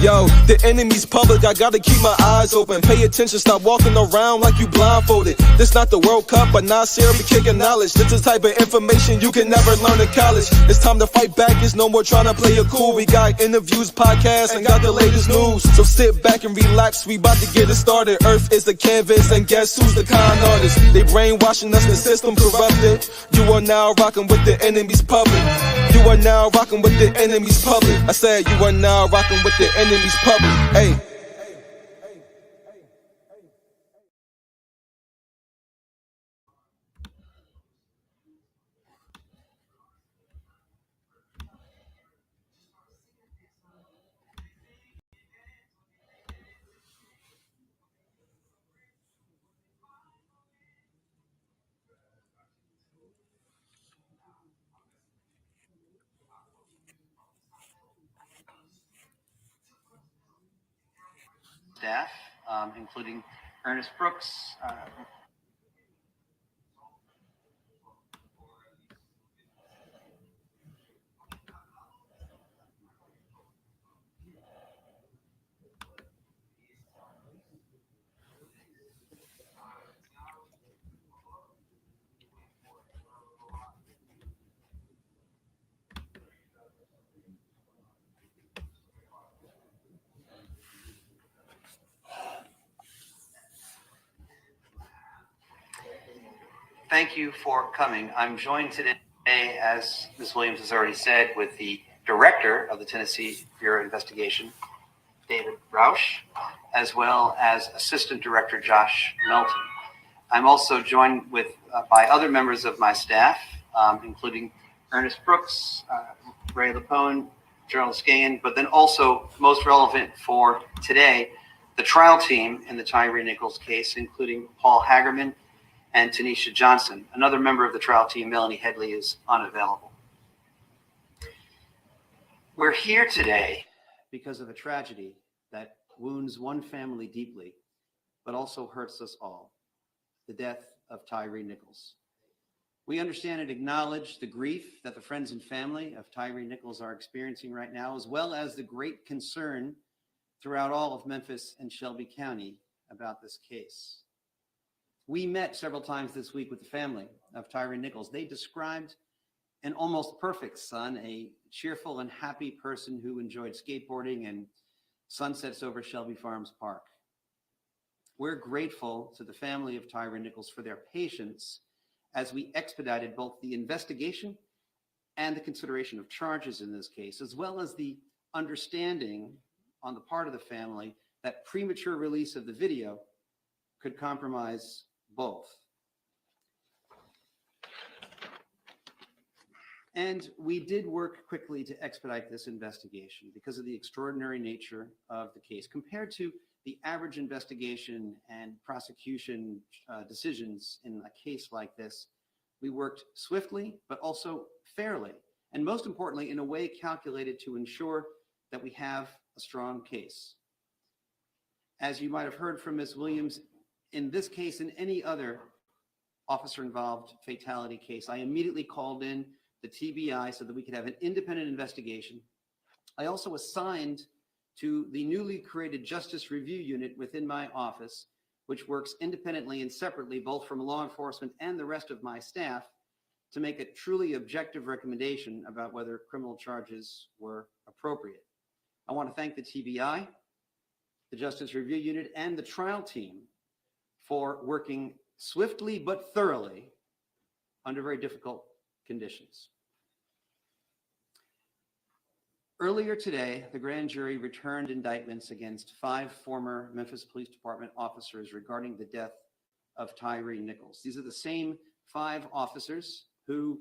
Yo, the enemy's public, I gotta keep my eyes open. Pay attention, stop walking around like you blindfolded. This not the World Cup, but Nasir be kicking knowledge. This is the type of information you can never learn in college. It's time to fight back, it's no more trying to play it cool. We got interviews, podcasts, and got the latest news. So sit back and relax, we about to get it started. Earth is the canvas, and guess who's the con artist? They brainwashing us, the system corrupted. You are now rocking with the enemy's public. You are now rocking with the enemy's public. I said you are now rocking with the enemy's public. Hey. Staff, including Ernest Brooks. Thank you for coming. I'm joined today, as Ms. Williams has already said, with the director of the Tennessee Bureau of Investigation, David Rausch, as well as Assistant Director Josh Melton. I'm also joined by other members of my staff, including Ernest Brooks, Ray Lapone, Gerald Scahan, but then also most relevant for today, the trial team in the Tyre Nichols case, including Paul Hagerman and Tanisha Johnson. Another member of the trial team, Melanie Headley, is unavailable. We're here today because of a tragedy that wounds one family deeply, but also hurts us all: the death of Tyre Nichols. We understand and acknowledge the grief that the friends and family of Tyre Nichols are experiencing right now, as well as the great concern throughout all of Memphis and Shelby County about this case. We met several times this week with the family of Tyre Nichols. They described an almost perfect son, a cheerful and happy person who enjoyed skateboarding and sunsets over Shelby Farms Park. We're grateful to the family of Tyre Nichols for their patience as we expedited both the investigation and the consideration of charges in this case, as well as the understanding on the part of the family that premature release of the video could compromise both. And we did work quickly to expedite this investigation because of the extraordinary nature of the case. Compared to the average investigation and prosecution decisions in a case like this, we worked swiftly, but also fairly, and most importantly, in a way calculated to ensure that we have a strong case. As you might have heard from Ms. Williams, in this case, in any other officer-involved fatality case, I immediately called in the TBI so that we could have an independent investigation. I also assigned to the newly created Justice Review Unit within my office, which works independently and separately, both from law enforcement and the rest of my staff, to make a truly objective recommendation about whether criminal charges were appropriate. I want to thank the TBI, the Justice Review Unit, and the trial team for working swiftly but thoroughly under very difficult conditions. Earlier today, the grand jury returned indictments against 5 former Memphis Police Department officers regarding the death of Tyre Nichols. These are the same 5 officers who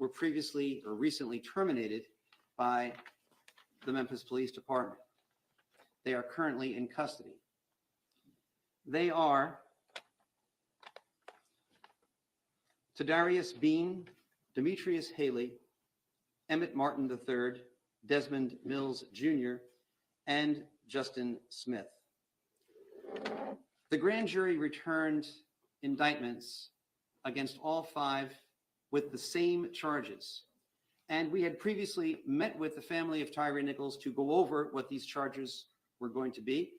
were previously or recently terminated by the Memphis Police Department. They are currently in custody. They are Tadarius Bean, Demetrius Haley, Emmett Martin III, Desmond Mills Jr., and Justin Smith. The grand jury returned indictments against all 5 with the same charges: And we had previously met with the family of Tyre Nichols to go over what these charges were going to be.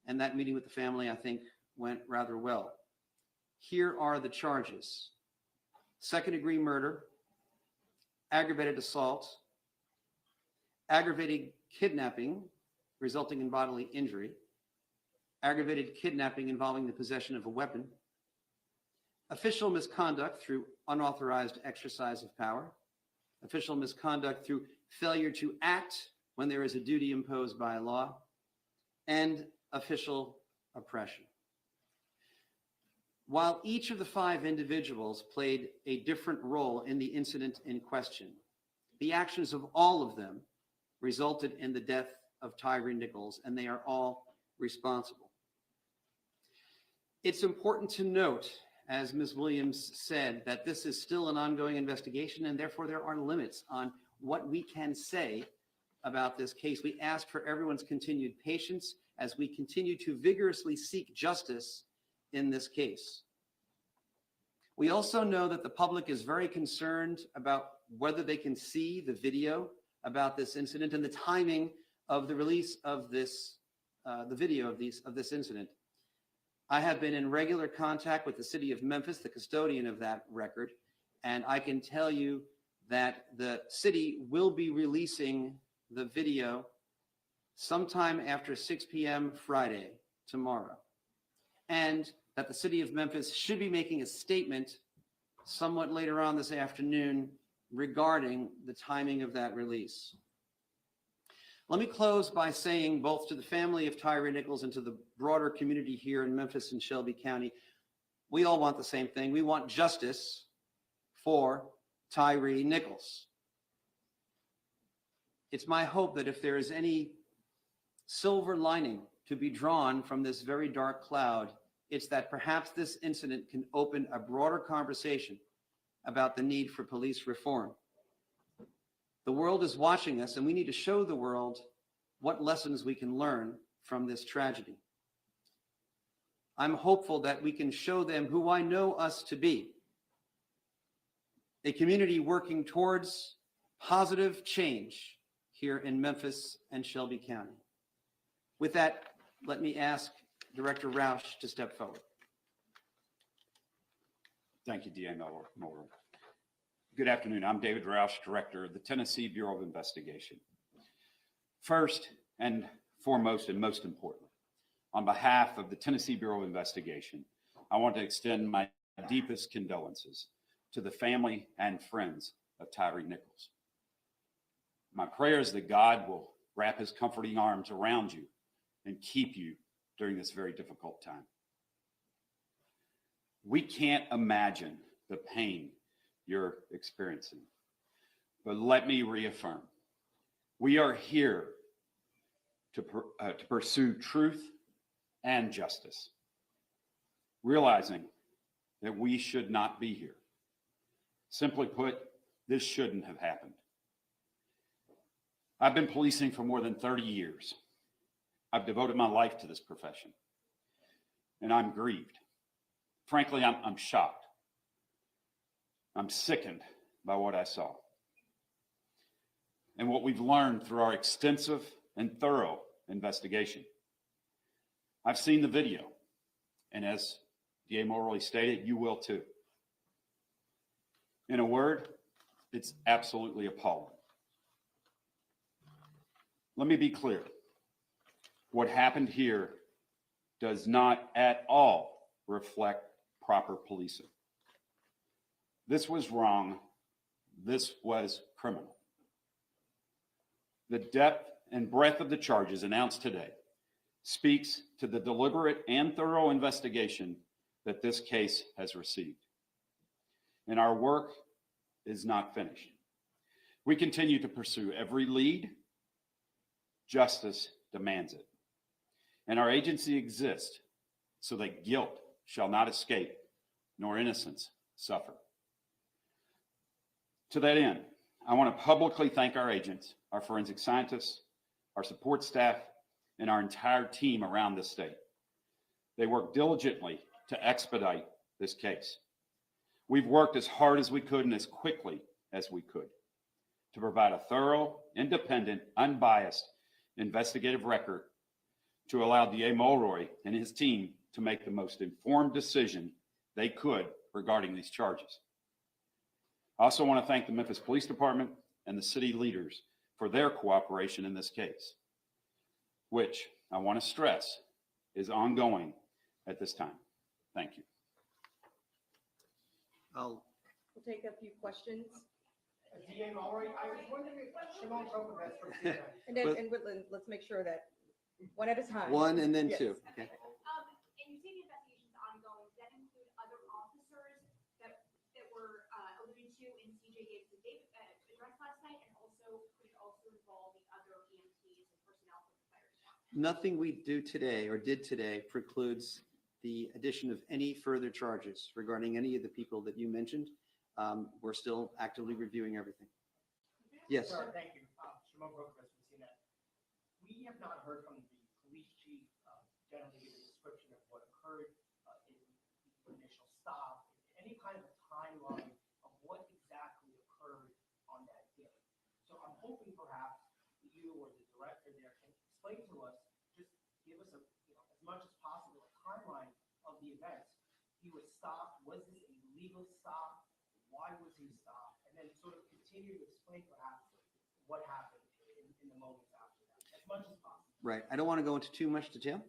And that meeting with the family, I think, went rather well. Here are the charges: second-degree murder, aggravated assault, aggravated kidnapping resulting in bodily injury, aggravated kidnapping involving the possession of a weapon, official misconduct through unauthorized exercise of power, official misconduct through failure to act when there is a duty imposed by law, and official oppression. While each of the 5 individuals played a different role in the incident in question, the actions of all of them resulted in the death of Tyre Nichols, and they are all responsible. It's important to note, as Ms. Williams said, that this is still an ongoing investigation, and therefore there are limits on what we can say about this case. We ask for everyone's continued patience as we continue to vigorously seek justice in this case. We also know that the public is very concerned about whether they can see the video about this incident and the timing of the release of this, the video of this incident. I have been in regular contact with the city of Memphis, the custodian of that record, and I can tell you that the city will be releasing the video sometime after 6 p.m. Friday, tomorrow, and that the city of Memphis should be making a statement somewhat later on this afternoon regarding the timing of that release. Let me close by saying, both to the family of Tyre Nichols and to the broader community here in Memphis and Shelby County, we all want the same thing. We want justice for Tyre Nichols. It's my hope that if there is any silver lining to be drawn from this very dark cloud, it's that perhaps this incident can open a broader conversation about the need for police reform. The world is watching us, and we need to show the world what lessons we can learn from this tragedy. I'm hopeful that we can show them who I know us to be, a community working towards positive change here in Memphis and Shelby County. With that, let me ask Director Roush to step forward. Thank you, DA Moore. Good afternoon. I'm David Roush, Director of the Tennessee Bureau of Investigation. First and foremost, and most importantly, on behalf of the Tennessee Bureau of Investigation, I want to extend my deepest condolences to the family and friends of Tyre Nichols. My prayer is that God will wrap his comforting arms around you and keep you during this very difficult time. We can't imagine the pain you're experiencing, but let me reaffirm, we are here to pursue truth and justice, realizing that we should not be here. Simply put, this shouldn't have happened. I've been policing for more than 30 years. I've devoted my life to this profession, and I'm grieved. Frankly, I'm shocked. I'm sickened by what I saw and what we've learned through our extensive and thorough investigation. I've seen the video, and as DA Morley stated, you will too. In a word, it's absolutely appalling. Let me be clear. What happened here does not at all reflect proper policing. This was wrong. This was criminal. The depth and breadth of the charges announced today speaks to the deliberate and thorough investigation that this case has received. And our work is not finished. We continue to pursue every lead. Justice demands it. And our agency exists so that guilt shall not escape, nor innocence suffer. To that end, I want to publicly thank our agents, our forensic scientists, our support staff, and our entire team around the state. They worked diligently to expedite this case. We've worked as hard as we could and as quickly as we could. to provide a thorough, independent, unbiased investigative record to allow DA Mulroy and his team to make the most informed decision they could regarding these charges. I also want to thank the Memphis Police Department and the city leaders for their cooperation in this case, which I want to stress is ongoing at this time. Thank you. I'll We'll take a few questions. DA Mulroy, I was wondering if Shimon Kokovets from CNN. And then, But- and let's make sure that one at a time. one and then Yes. two. Okay. And you say the investigation's ongoing, does that include other officers that were alluded to in CJ Davis' address last night? And also, could it also involve the other EMTs and personnel from the fire department? Nothing we do today or did today precludes the addition of any further charges regarding any of the people that you mentioned. We're still actively reviewing everything. Yes. Sir, thank you. Shimon Kokovets from CNN. We have not heard from the police chief generally give a description of what occurred in the initial stop, any kind of a timeline of what exactly occurred on that day. So I'm hoping perhaps you or the director there can explain to us, just give us as much as possible a timeline of the events. He was stopped. Was this a legal stop? Why was he stopped? And then sort of continue to explain perhaps what happened in the moments after that, as much as possible. Right. I don't want to go into too much detail.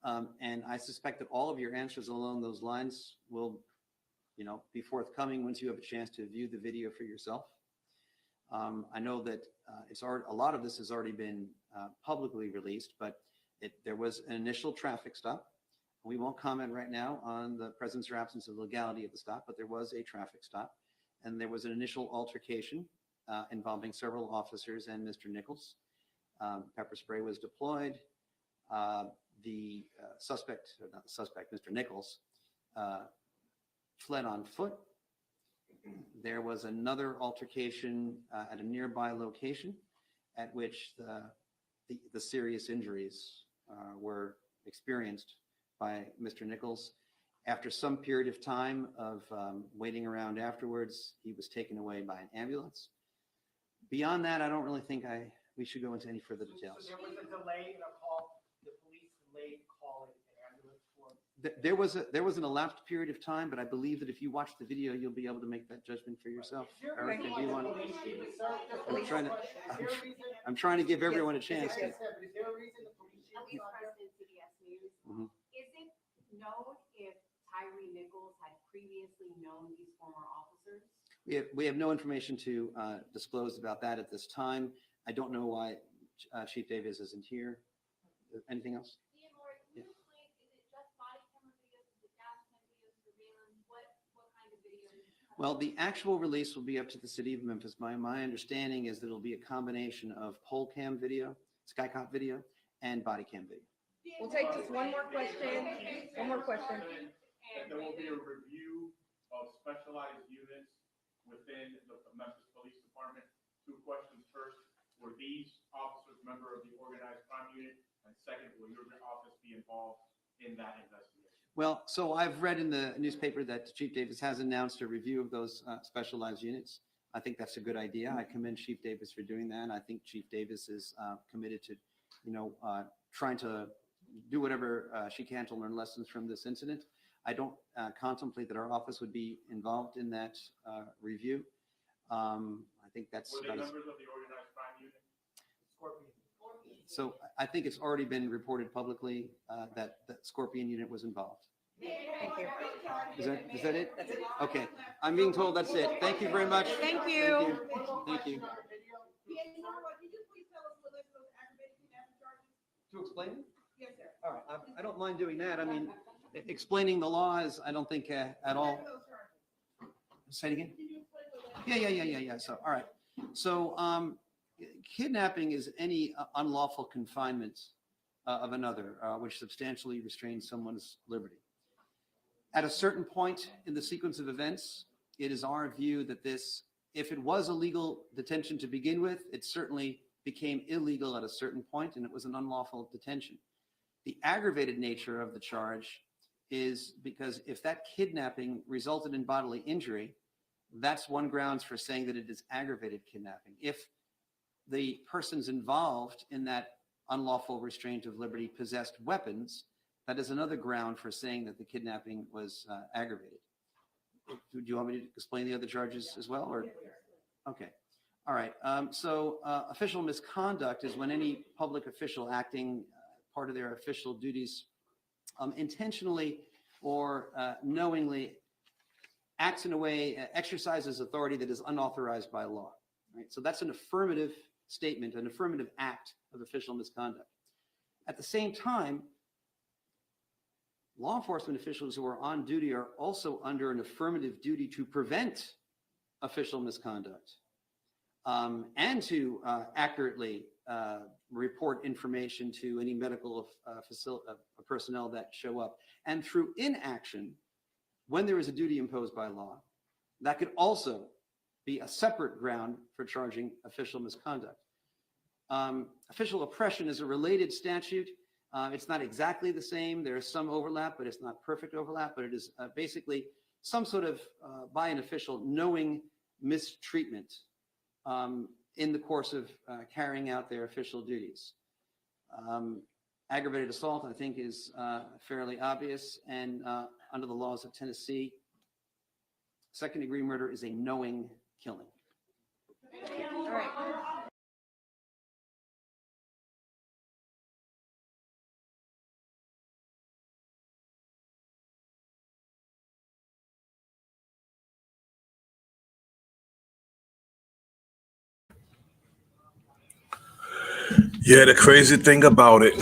And I suspect that all of your answers along those lines will, be forthcoming once you have a chance to view the video for yourself. I know that a lot of this has already been publicly released, but there was an initial traffic stop. We won't comment right now on the presence or absence of legality of the stop, but there was a traffic stop, and there was an initial altercation involving several officers and Mr. Nichols. Pepper spray was deployed. The Mr. Nichols, fled on foot. There was another altercation at a nearby location at which the serious injuries were experienced by Mr. Nichols. After some period of time of waiting around afterwards, he was taken away by an ambulance. Beyond that, I don't really think we should go into any further details. So there was a delay in a call, the police delayed calling an ambulance for. There was an elapsed period of time, but I believe that if you watch the video, you'll be able to make that judgment for yourself. Erica, do you want? I'm trying to give everyone a chance to. Is there a reason the police chief At is least not there? President CBS News. Mhm. Is it known if Tyre Nichols had previously known these former officers? We have no information to disclose about that at this time. I don't know why Chief Davis isn't here. Anything else? Ian, Lori, can you Yeah. explain, is it just body camera videos, is it dash cam videos, surveillance, what kind of videos? Well, the actual release will be up to the city of Memphis. My understanding is that it'll be a combination of pole cam video, skycop video, and body cam video. We'll take just one more question. One more question. That there will be a review of specialized units within the Memphis Police Department. Two questions. First, were these officers member of the organized crime unit? And second, will your office be involved in that investigation? Well, so I've read in the newspaper that Chief Davis has announced a review of those specialized units. I think that's a good idea. I commend Chief Davis for doing that. I think Chief Davis is committed to, trying to do whatever she can to learn lessons from this incident. I don't contemplate that our office would be involved in that review. I think that's Were they about as- members of the organized crime unit? Scorpion. so I think it's already been reported publicly that Scorpion unit was involved. Thank you. Is that it? That's it. Okay, I'm being told that's it. Thank you very much. Thank you. Thank you. Could you please tell us the list of aggravated kidnapping charges? To explain it? Yes, sir. All right, I don't mind doing that. I mean, explaining the law is, I don't think at all. Those charges. Say it again? Can you explain those? Yeah. So, all right. So, kidnapping is any unlawful confinement of another, which substantially restrains someone's liberty. At a certain point in the sequence of events, it is our view that this, if it was a legal detention to begin with, it certainly became illegal at a certain point, and it was an unlawful detention. The aggravated nature of the charge is because if that kidnapping resulted in bodily injury, that's one grounds for saying that it is aggravated kidnapping. If the persons involved in that unlawful restraint of liberty possessed weapons, that is another ground for saying that the kidnapping was aggravated. Do you want me to explain the other charges as well, or? Okay. All right. So official misconduct is when any public official acting part of their official duties intentionally or knowingly acts in a way, exercises authority that is unauthorized by law. Right? So that's an affirmative statement, an affirmative act of official misconduct. At the same time, law enforcement officials who are on duty are also under an affirmative duty to prevent official misconduct and to accurately report information to any medical personnel that show up. And through inaction, when there is a duty imposed by law, that could also be a separate ground for charging official misconduct. Official oppression is a related statute. It's not exactly the same. There is some overlap, but it's not perfect overlap, but it is basically some sort of, by an official, knowing mistreatment in the course of carrying out their official duties. Aggravated assault, I think, is fairly obvious, and under the laws of Tennessee, second-degree murder is a knowing killing. All right. Yeah, the crazy thing about it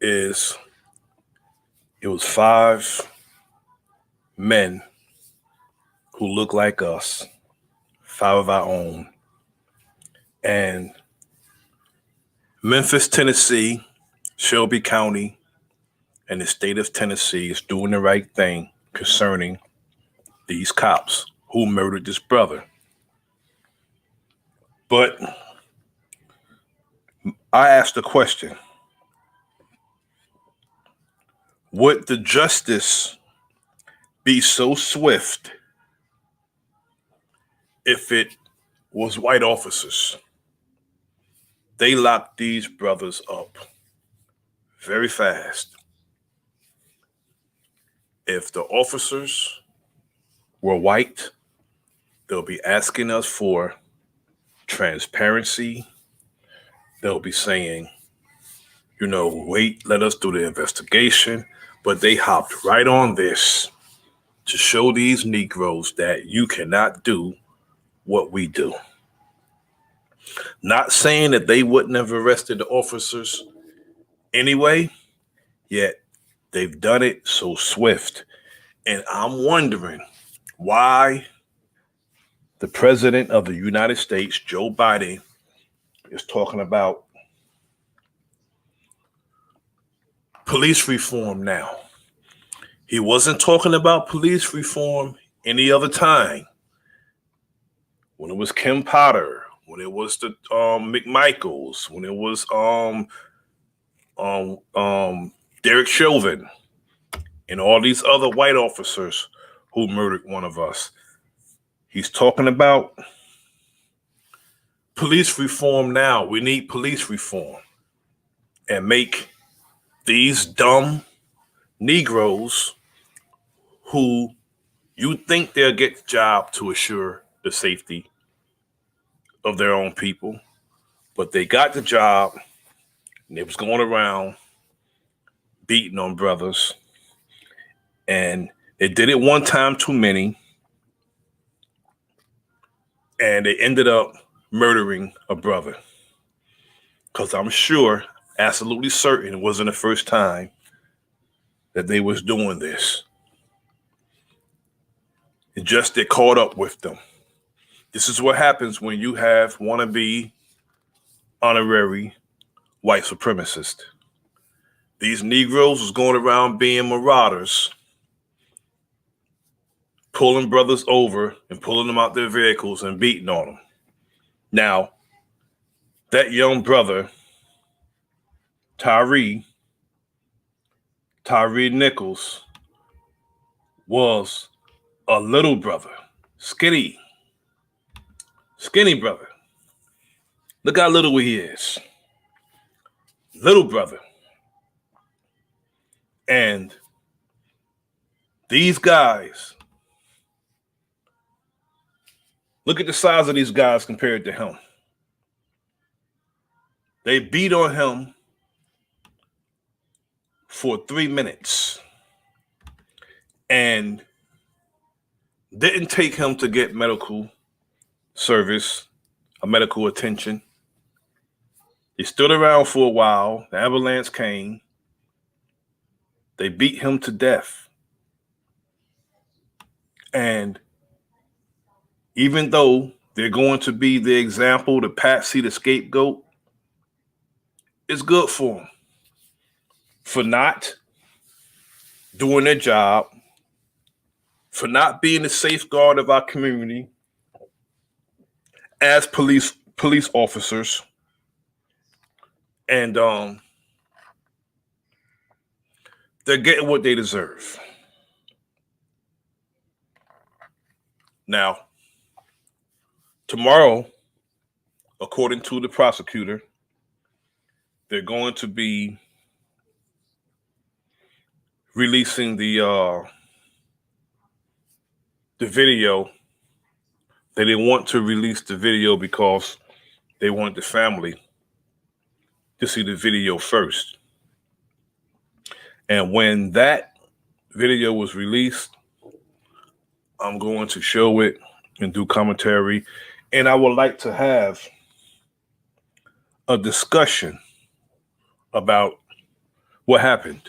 is it was 5 men who look like us, 5 of our own. And Memphis, Tennessee, Shelby County, and the state of Tennessee is doing the right thing concerning these cops who murdered this brother. But I asked the question, would the justice be so swift if it was white officers? They locked these brothers up very fast. If the officers were white, they'll be asking us for transparency. They'll be saying, wait, let us do the investigation. But they hopped right on this to show these Negroes that you cannot do what we do. Not saying that they wouldn't have arrested the officers anyway, yet they've done it so swift. And I'm wondering why the president of the United States, Joe Biden, is talking about police reform now. He wasn't talking about police reform any other time. When it was Kim Potter, when it was the McMichaels, when it was Derek Chauvin, and all these other white officers who murdered one of us. He's talking about police reform now. We need police reform and make these dumb Negroes who you think they'll get the job to assure the safety of their own people, but they got the job and they was going around beating on brothers, and they did it one time too many, and they ended up murdering a brother. Because I'm sure, absolutely certain, it wasn't the first time that they was doing this. It just it caught up with them. This is what happens when you have wannabe honorary white supremacists. These Negroes was going around being marauders, pulling brothers over and pulling them out their vehicles and beating on them. Now, that young brother, Tyre Nichols, was a little brother, Skinny brother. Look how little he is. Little brother. And these guys, look at the size of these guys compared to him. They beat on him for 3 minutes and didn't take him to get medical service or medical attention. He stood around for a while. The ambulance came. They beat him to death. And even though they're going to be the example, the patsy, the scapegoat, it's good for them for not doing their job, for not being the safeguard of our community as police officers. And they're getting what they deserve. Now, tomorrow, according to the prosecutor, they're going to be releasing the video. They didn't want to release the video because they want the family to see the video first. And when that video was released, I'm going to show it and do commentary. And I would like to have a discussion about what happened.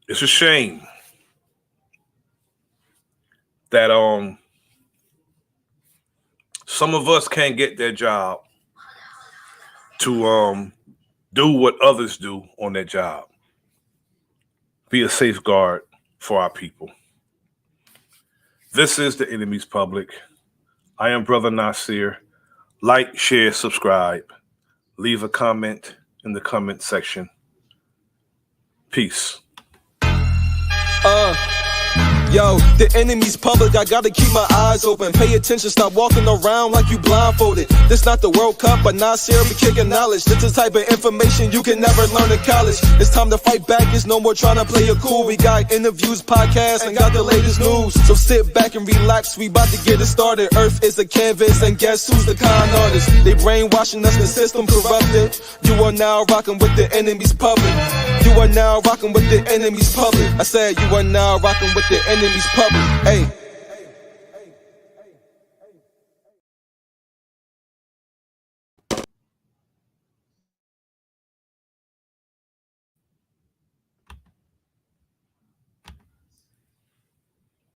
It's a shame that some of us can't get their job to do what others do on their job. Be a safeguard for our people. This is the Enemy's Public. I am Bro.Nasir. Like, share, subscribe. Leave a comment in the comment section. Peace. Yo, the enemy's public, I gotta keep my eyes open. Pay attention, stop walking around like you blindfolded. This not the World Cup, but Nasir be kicking knowledge. This is the type of information you can never learn in college. It's time to fight back, it's no more trying to play it cool. We got interviews, podcasts, and got the latest news. So sit back and relax, we about to get it started. Earth is a canvas, and guess who's the con artist? They brainwashing us, the system corrupted. You are now rocking with the enemy's public. You are now rocking with the enemy's public. I said you are now rocking with the enemy's public. Hey.